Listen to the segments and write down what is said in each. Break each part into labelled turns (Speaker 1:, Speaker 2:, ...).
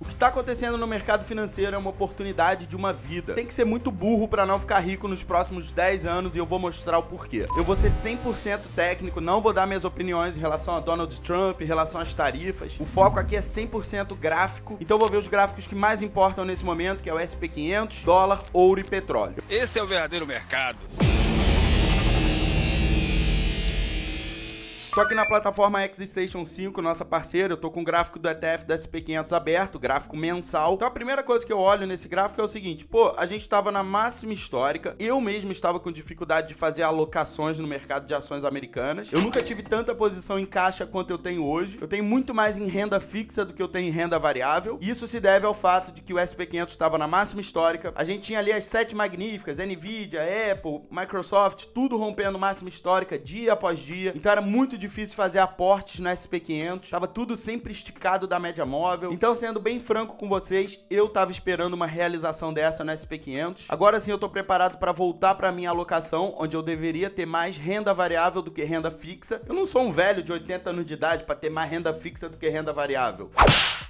Speaker 1: O que está acontecendo no mercado financeiro é uma oportunidade de uma vida. Tem que ser muito burro para não ficar rico nos próximos 10 anos e eu vou mostrar o porquê. Eu vou ser 100% técnico, não vou dar minhas opiniões em relação a Donald Trump, em relação às tarifas. O foco aqui é 100% gráfico, então eu vou ver os gráficos que mais importam nesse momento, que é o SP500, dólar, ouro e petróleo.
Speaker 2: Esse é o verdadeiro mercado.
Speaker 1: Só que na plataforma XStation 5, nossa parceira, eu tô com o gráfico do ETF da SP500 aberto, gráfico mensal. Então a primeira coisa que eu olho nesse gráfico é o seguinte, pô, a gente tava na máxima histórica, eu mesmo estava com dificuldade de fazer alocações no mercado de ações americanas. Eu nunca tive tanta posição em caixa quanto eu tenho hoje. Eu tenho muito mais em renda fixa do que eu tenho em renda variável. E isso se deve ao fato de que o SP500 estava na máxima histórica. A gente tinha ali as 7 magníficas, Nvidia, Apple, Microsoft, tudo rompendo máxima histórica dia após dia. Então era muito difícil fazer aportes no SP500, tava tudo sempre esticado da média móvel. Então, sendo bem franco com vocês, eu tava esperando uma realização dessa no SP500. Agora sim eu tô preparado para voltar para minha alocação, onde eu deveria ter mais renda variável do que renda fixa. Eu não sou um velho de 80 anos de idade para ter mais renda fixa do que renda variável.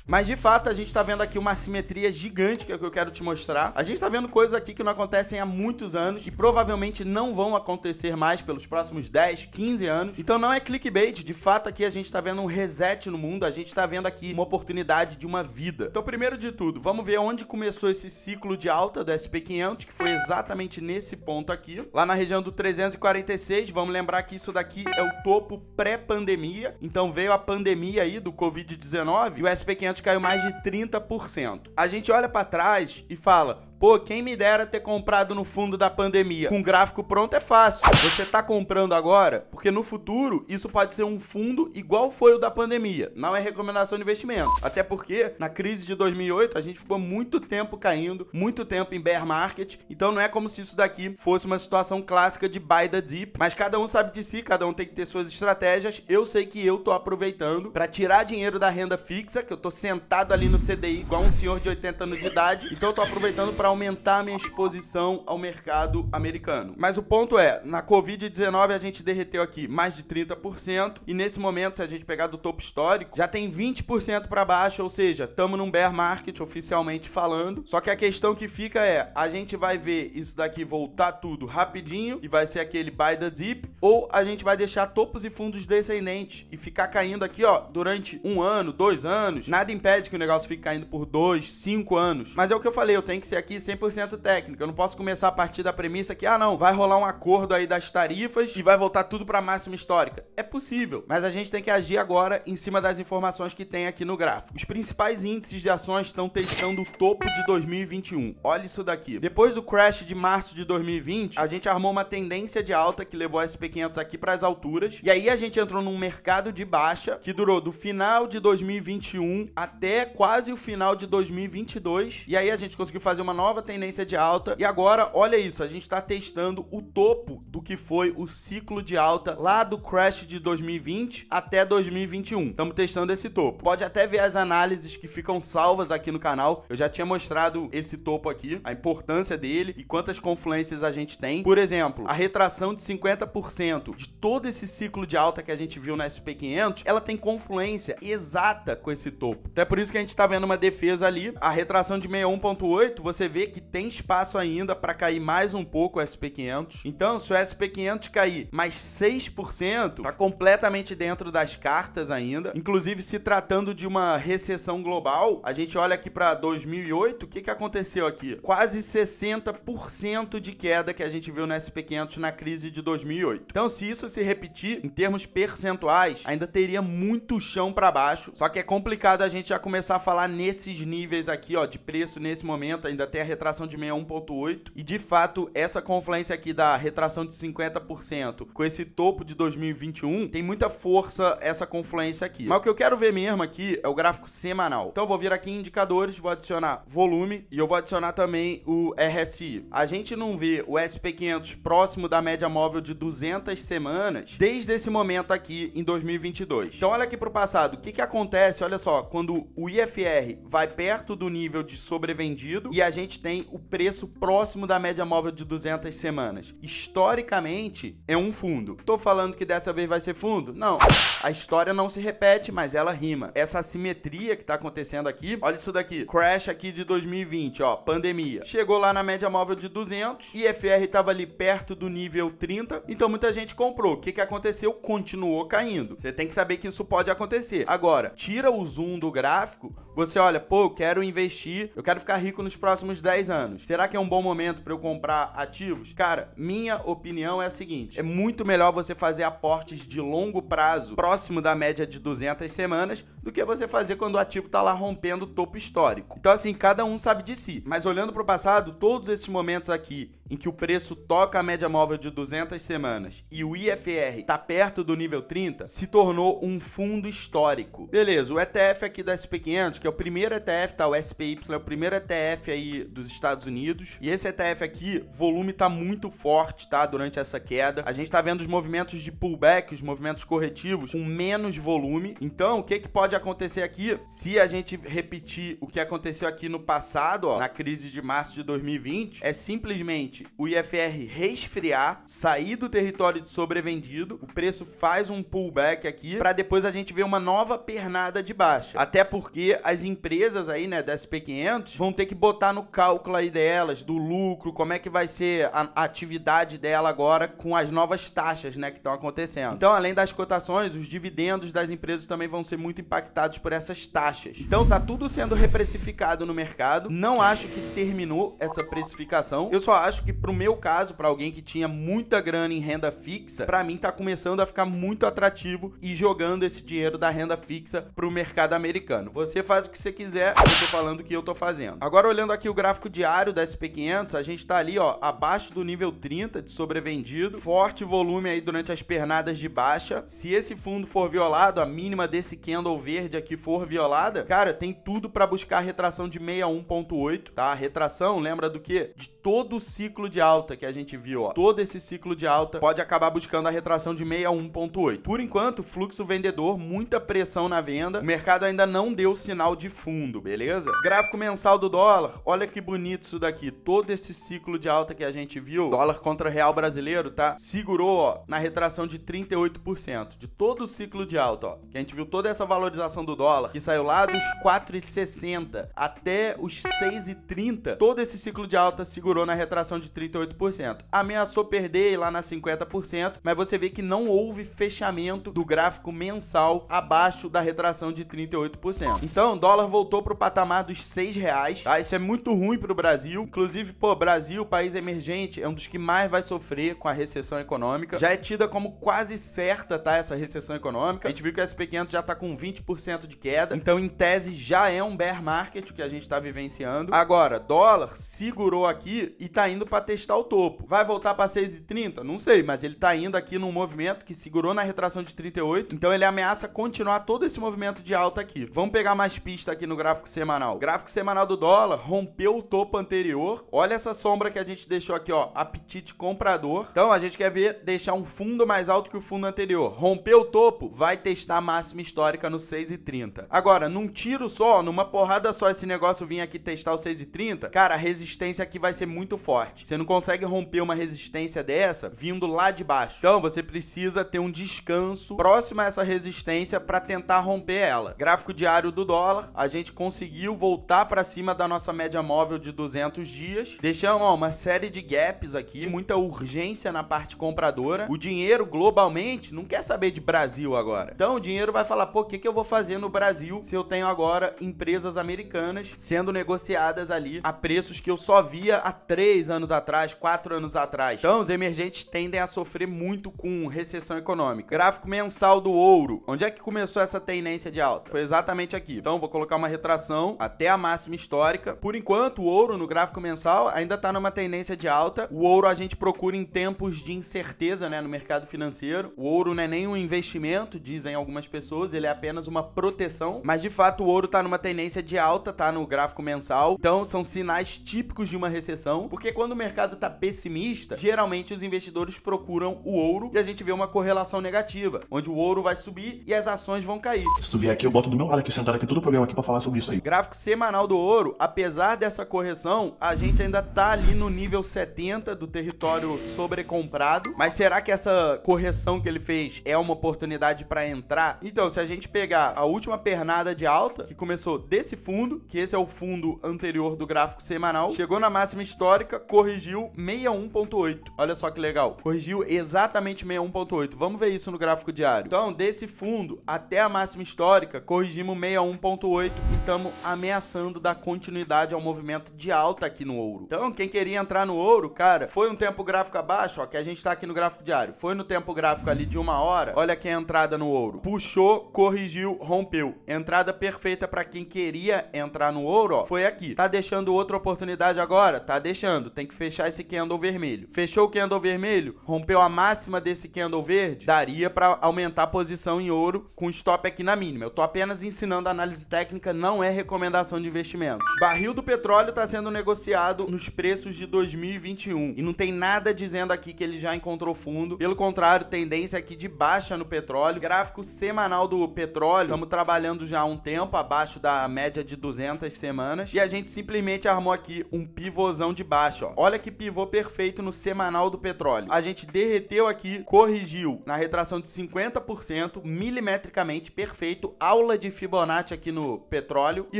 Speaker 1: Mas de fato a gente tá vendo aqui uma assimetria gigante que é o que eu quero te mostrar. A gente tá vendo coisas aqui que não acontecem há muitos anos e provavelmente não vão acontecer mais pelos próximos 10, 15 anos. Então não é clickbait, de fato aqui a gente tá vendo um reset no mundo, a gente tá vendo aqui uma oportunidade de uma vida. Então primeiro de tudo, vamos ver onde começou esse ciclo de alta do SP500, que foi exatamente nesse ponto aqui, lá na região do 346. Vamos lembrar que isso daqui é o topo pré-pandemia, então veio a pandemia aí do Covid-19 e o SP500 caiu mais de 30%. A gente olha para trás e fala, pô, quem me dera ter comprado no fundo da pandemia. Com o gráfico pronto é fácil. Você tá comprando agora, porque no futuro isso pode ser um fundo igual foi o da pandemia. Não é recomendação de investimento. Até porque na crise de 2008 a gente ficou muito tempo caindo, muito tempo em bear market. Então não é como se isso daqui fosse uma situação clássica de buy the dip. Mas cada um sabe de si, cada um tem que ter suas estratégias. Eu sei que eu tô aproveitando para tirar dinheiro da renda fixa, que eu tô sentado ali no CDI igual um senhor de 80 anos de idade. Então eu tô aproveitando para aumentar a minha exposição ao mercado americano. Mas o ponto é, na Covid-19 a gente derreteu aqui mais de 30% e nesse momento, se a gente pegar do topo histórico, já tem 20% para baixo, ou seja, estamos num bear market oficialmente falando. Só que a questão que fica é, a gente vai ver isso daqui voltar tudo rapidinho e vai ser aquele buy the dip, ou a gente vai deixar topos e fundos descendentes e ficar caindo aqui, ó, durante 1 ano, 2 anos. Nada impede que o negócio fique caindo por 2, 5 anos. Mas é o que eu falei, eu tenho que ser aqui 100% técnico. Eu não posso começar a partir da premissa que, não, vai rolar um acordo aí das tarifas e vai voltar tudo para a máxima histórica. É possível, mas a gente tem que agir agora em cima das informações que tem aqui no gráfico. Os principais índices de ações estão testando o topo de 2021. Olha isso daqui. Depois do crash de março de 2020, a gente armou uma tendência de alta que levou a SP500 aqui para as alturas. E aí a gente entrou num mercado de baixa que durou do final de 2021 até quase o final de 2022. E aí a gente conseguiu fazer uma nova tendência de alta e agora, olha isso, a gente está testando o topo do que foi o ciclo de alta lá do crash de 2020 até 2021. Estamos testando esse topo. Pode até ver as análises que ficam salvas aqui no canal. Eu já tinha mostrado esse topo aqui, a importância dele e quantas confluências a gente tem. Por exemplo, a retração de 50% de todo esse ciclo de alta que a gente viu na SP500, ela tem confluência exata com esse topo. Então é por isso que a gente está vendo uma defesa ali. A retração de 61.8, você vê que tem espaço ainda para cair mais um pouco o SP500. Então, se o SP500 cair mais 6%, tá completamente dentro das cartas ainda. Inclusive, se tratando de uma recessão global, a gente olha aqui para 2008, o que aconteceu aqui? Quase 60% de queda que a gente viu no SP500 na crise de 2008. Então, se isso se repetir, em termos percentuais, ainda teria muito chão para baixo. Só que é complicado a gente já começar a falar nesses níveis aqui, ó, de preço nesse momento. Ainda tem a retração de 61.8 e de fato essa confluência aqui da retração de 50% com esse topo de 2021 tem muita força essa confluência aqui. Mas o que eu quero ver mesmo aqui é o gráfico semanal. Então eu vou vir aqui em indicadores, vou adicionar volume e eu vou adicionar também o RSI. A gente não vê o SP500 próximo da média móvel de 200 semanas desde esse momento aqui em 2022. Então olha aqui para o passado, o que acontece, olha só, quando o IFR vai perto do nível de sobrevendido e a gente gente tem o preço próximo da média móvel de 200 semanas. Historicamente, é um fundo. Tô falando que dessa vez vai ser fundo? Não. A história não se repete, mas ela rima. Essa assimetria que tá acontecendo aqui, olha isso daqui. Crash aqui de 2020, ó, pandemia. Chegou lá na média móvel de 200, IFR tava ali perto do nível 30, então muita gente comprou. O que que aconteceu? Continuou caindo. Você tem que saber que isso pode acontecer. Agora, tira o zoom do gráfico, você olha, pô, eu quero investir, eu quero ficar rico nos próximos 10 anos. Será que é um bom momento para eu comprar ativos? Cara, minha opinião é a seguinte, é muito melhor você fazer aportes de longo prazo, próximo da média de 200 semanas, do que você fazer quando o ativo tá lá rompendo o topo histórico. Então assim, cada um sabe de si. Mas olhando para o passado, todos esses momentos aqui em que o preço toca a média móvel de 200 semanas e o IFR tá perto do nível 30, se tornou um fundo histórico. Beleza, o ETF aqui da SP500, que é o primeiro ETF, tá? O SPY é o primeiro ETF aí dos Estados Unidos. E esse ETF aqui, volume tá muito forte, tá? Durante essa queda. A gente tá vendo os movimentos de pullback, os movimentos corretivos com menos volume. Então, o que pode acontecer aqui? Se a gente repetir o que aconteceu aqui no passado, ó, na crise de março de 2020, é simplesmente o IFR resfriar, sair do território de sobrevendido, o preço faz um pullback aqui, para depois a gente ver uma nova pernada de baixa. Até porque as empresas aí, né, da SP500 vão ter que botar no cálculo aí delas, do lucro, como é que vai ser a atividade dela agora com as novas taxas, né, que estão acontecendo. Então, além das cotações, os dividendos das empresas também vão ser muito impactados por essas taxas. Então, tá tudo sendo reprecificado no mercado. Não acho que terminou essa precificação. Eu só acho que pro meu caso, para alguém que tinha muita grana em renda fixa, para mim tá começando a ficar muito atrativo e jogando esse dinheiro da renda fixa pro mercado americano. Você faz o que você quiser, eu tô falando o que eu tô fazendo. Agora, olhando aqui o gráfico diário da SP500, a gente tá ali, ó, abaixo do nível 30 de sobrevendido, forte volume aí durante as pernadas de baixa. Se esse fundo for violado, a mínima desse candle verde aqui for violada, cara, tem tudo para buscar a retração de 61.8, tá? A retração, lembra do quê? De todo o ciclo de alta que a gente viu, ó. Todo esse ciclo de alta pode acabar buscando a retração de 61.8. Por enquanto, fluxo vendedor, muita pressão na venda. O mercado ainda não deu sinal de fundo, beleza? Gráfico mensal do dólar. Olha que bonito isso daqui. Todo esse ciclo de alta que a gente viu, dólar contra real brasileiro, tá? Segurou, ó, na retração de 38%. De todo o ciclo de alta, ó. Que a gente viu toda essa valorização do dólar, que saiu lá dos 4,60 até os 6,30. Todo esse ciclo de alta segurou na retração de 38%. Ameaçou perder lá na 50%, mas você vê que não houve fechamento do gráfico mensal abaixo da retração de 38%. Então, o dólar voltou pro patamar dos R$6, tá? Isso é muito ruim pro Brasil. Inclusive, pô, Brasil, país emergente, é um dos que mais vai sofrer com a recessão econômica. Já é tida como quase certa, tá? Essa recessão econômica. A gente viu que o SP500 já tá com 20% de queda. Então, em tese, já é um bear market o que a gente tá vivenciando. Agora, dólar segurou aqui e tá indo para testar o topo. Vai voltar para 6,30? Não sei, mas ele tá indo aqui num movimento que segurou na retração de 38, então ele ameaça continuar todo esse movimento de alta aqui. Vamos pegar mais pista aqui no gráfico semanal. O gráfico semanal do dólar rompeu o topo anterior. Olha essa sombra que a gente deixou aqui, ó, apetite comprador. Então a gente quer ver deixar um fundo mais alto que o fundo anterior. Rompeu o topo, vai testar a máxima histórica no 6,30. Agora, num tiro só, numa porrada só, esse negócio vir aqui testar o 6,30, cara, a resistência aqui vai ser muito forte. Você não consegue romper uma resistência dessa vindo lá de baixo. Então, você precisa ter um descanso próximo a essa resistência para tentar romper ela. Gráfico diário do dólar, a gente conseguiu voltar para cima da nossa média móvel de 200 dias. Deixamos, ó, uma série de gaps aqui, muita urgência na parte compradora. O dinheiro, globalmente, não quer saber de Brasil agora. Então, o dinheiro vai falar, pô, o que eu vou fazer no Brasil se eu tenho agora empresas americanas sendo negociadas ali a preços que eu só via há 3 anos atrás, 4 anos atrás. Então, os emergentes tendem a sofrer muito com recessão econômica. Gráfico mensal do ouro. Onde é que começou essa tendência de alta? Foi exatamente aqui. Então, vou colocar uma retração até a máxima histórica. Por enquanto, o ouro no gráfico mensal ainda está numa tendência de alta. O ouro a gente procura em tempos de incerteza, né, no mercado financeiro. O ouro não é nem um investimento, dizem algumas pessoas, ele é apenas uma proteção. Mas, de fato, o ouro está numa tendência de alta, tá no gráfico mensal. Então, são sinais típicos de uma recessão, porque quando o mercado tá pessimista, geralmente os investidores procuram o ouro e a gente vê uma correlação negativa, onde o ouro vai subir e as ações vão cair.
Speaker 2: Se tu vier aqui, eu boto do meu lado aqui, sentado aqui, todo o programa Gabriel aqui pra falar sobre isso aí.
Speaker 1: Gráfico semanal do ouro, apesar dessa correção, a gente ainda tá ali no nível 70 do território sobrecomprado. Mas será que essa correção que ele fez é uma oportunidade para entrar? Então, se a gente pegar a última pernada de alta, que começou desse fundo, que esse é o fundo anterior do gráfico semanal, chegou na máxima histórica, corrigiu 61.8. Olha só que legal. Corrigiu exatamente 61.8. Vamos ver isso no gráfico diário. Então, desse fundo até a máxima histórica, corrigimos 61.8 e estamos ameaçando dar continuidade ao movimento de alta aqui no ouro. Então, quem queria entrar no ouro, cara, foi um tempo gráfico abaixo, ó, que a gente tá aqui no gráfico diário. Foi no tempo gráfico ali de 1 hora. Olha aqui a entrada no ouro. Puxou, corrigiu, rompeu. Entrada perfeita para quem queria entrar no ouro, ó, foi aqui. Tá deixando outra oportunidade agora? Tá deixando. Tem que fechar esse candle vermelho. Fechou o candle vermelho, rompeu a máxima desse candle verde, daria para aumentar a posição em ouro com stop aqui na mínima. Eu tô apenas ensinando a análise técnica, não é recomendação de investimentos. Barril do petróleo tá sendo negociado nos preços de 2021 e não tem nada dizendo aqui que ele já encontrou fundo. Pelo contrário, tendência aqui de baixa no petróleo. Gráfico semanal do petróleo, estamos trabalhando já há um tempo abaixo da média de 200 semanas e a gente simplesmente armou aqui um pivôzão de baixa, ó. Olha que pivô perfeito no semanal do petróleo. A gente derreteu aqui, corrigiu na retração de 50%, milimetricamente perfeito, aula de Fibonacci aqui no petróleo e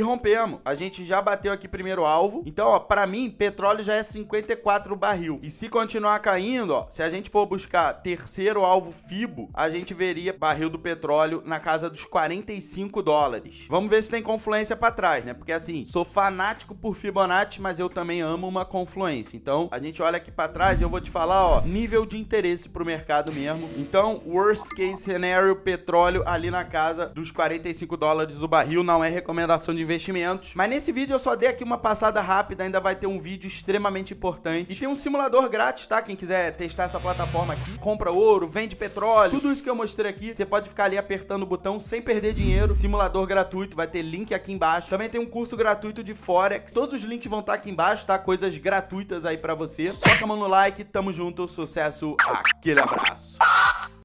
Speaker 1: rompemos. A gente já bateu aqui primeiro alvo. Então, ó, para mim, petróleo já é 54 barril. E se continuar caindo, ó, se a gente for buscar terceiro alvo FIBO, a gente veria barril do petróleo na casa dos 45 dólares. Vamos ver se tem confluência para trás, né? Porque assim, sou fanático por Fibonacci, mas eu também amo uma confluência. Então, a gente olha aqui para trás e eu vou te falar, ó, nível de interesse pro mercado mesmo. Então, worst case scenario, petróleo ali na casa dos 45 dólares o barril, não é recomendação de investimentos. Mas nesse vídeo eu só dei aqui uma passada rápida, ainda vai ter um vídeo extremamente importante. E tem um simulador grátis, tá? Quem quiser testar essa plataforma aqui, compra ouro, vende petróleo, tudo isso que eu mostrei aqui, você pode ficar ali apertando o botão sem perder dinheiro. Simulador gratuito, vai ter link aqui embaixo. Também tem um curso gratuito de Forex. Todos os links vão estar aqui embaixo, tá? Coisas gratuitas aí pra você. Soca a mão no like, tamo junto, sucesso, aquele abraço.